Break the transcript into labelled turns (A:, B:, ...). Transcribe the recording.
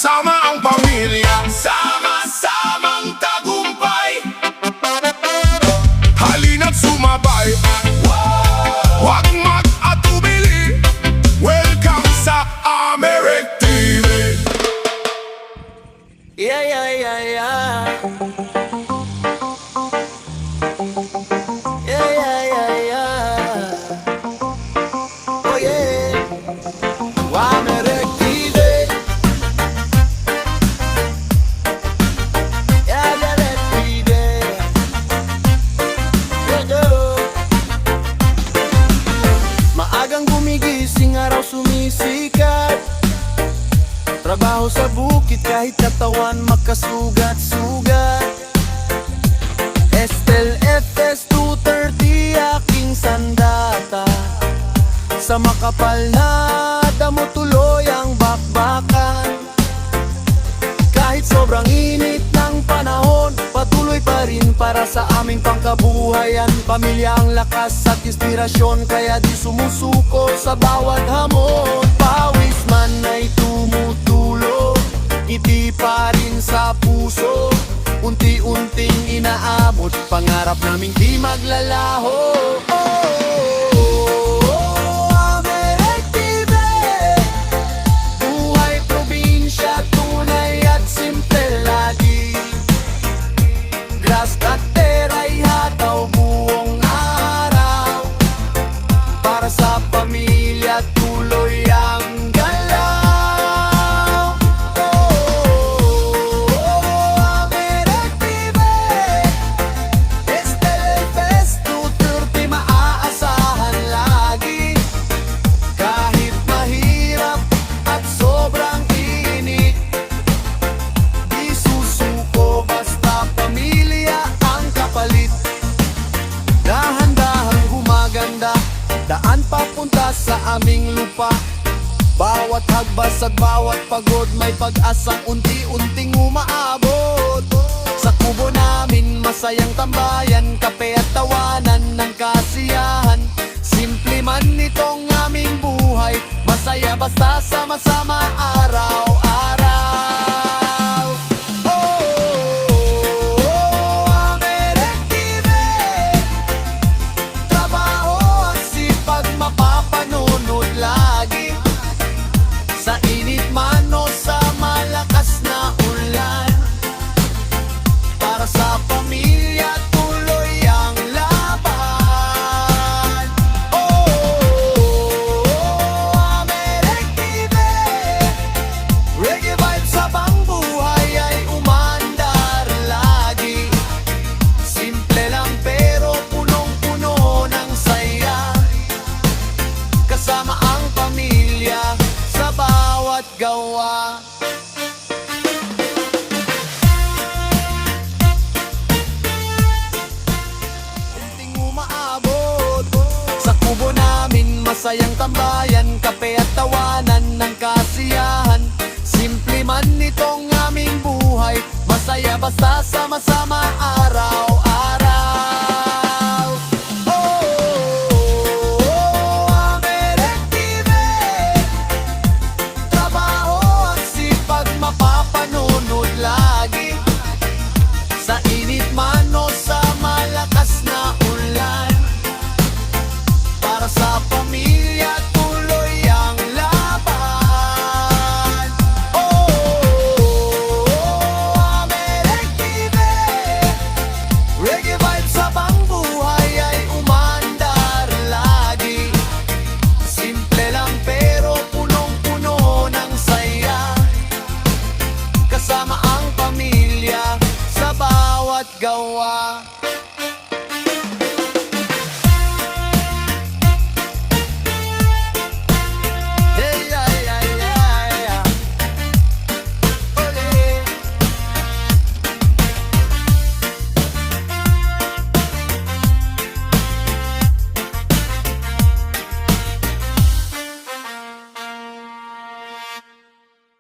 A: Sama-sama ang pamilya, sama-samang tagumpay. Halina't sumabay, huwag mag-atubili. Welcome sa Americ TV.
B: Yeah, yeah, yeah, yeah. Yeah, yeah, yeah, yeah. Oh yeah. Americ TV. Yeah, Americ TV. Yeah, yeah. Maagang gumigising, araw sumisikat. Trabaho sa bukid kahit katawan makasugat-sugat. Estel FS 230 aking sandata. Sa makapal na damo tuloy ang bakbakan. Kahit sobrang init ng panahon, patuloy pa rin para sa aming pangkabuhayan. Pamilya ang lakas at inspirasyon, kaya di sumusuko sa bawat hamon. Pawis man ay tumutulog, ngiti pa rin sa puso. Unti-unting inaabot, pangarap naming di maglalaho. Americ TV. Buhay probinsya, tunay at simple lagi. Grass cutter ay hataw buong araw. Para sa pamilya, tuloy ang galaw. Americ TV. Estel FS 230 maaasahan lagi. Kahit mahirap at sobrang init, di susuko basta pamilya ang kapalit. Dahan-dahang gumaganda, daan papunta sa aming lupa. Bawat hagbas at bawat pagod, may pag-asang unti-unting umaabot. Sa kubo namin masayang tambayan, kape at tawanan ng kasiyahan. Simple man itong aming buhay, masaya basta sama-sama araw-araw. Americ TV. Trabaho at sipag mapapanunod lagi. Sa init man o sa malakas na ulan, para sa pamilya tuloy ang laban. Americ TV. Reggae vibes habang buhay ay umandar lagi. Simple lang pero punong-puno ng saya. Kasama ang pamilya sa bawat gawa. Unting umaabot, sa kubo namin masayang tambayan, kape at tawanan ng kasiyahan. Simple man itong aming buhay, masaya basta sama-sama araw-araw. Americ TV. Trabaho at sipag mapapanunod lagi. Sa init man o sa malakas na ulan, para sa pamilya tuloy ang laban. Americ TV. Reggae vibes habang buhay ay umandar lagi. Simple lang pero punong-puno ng saya. Kasama ang pamilya sa bawat gawa.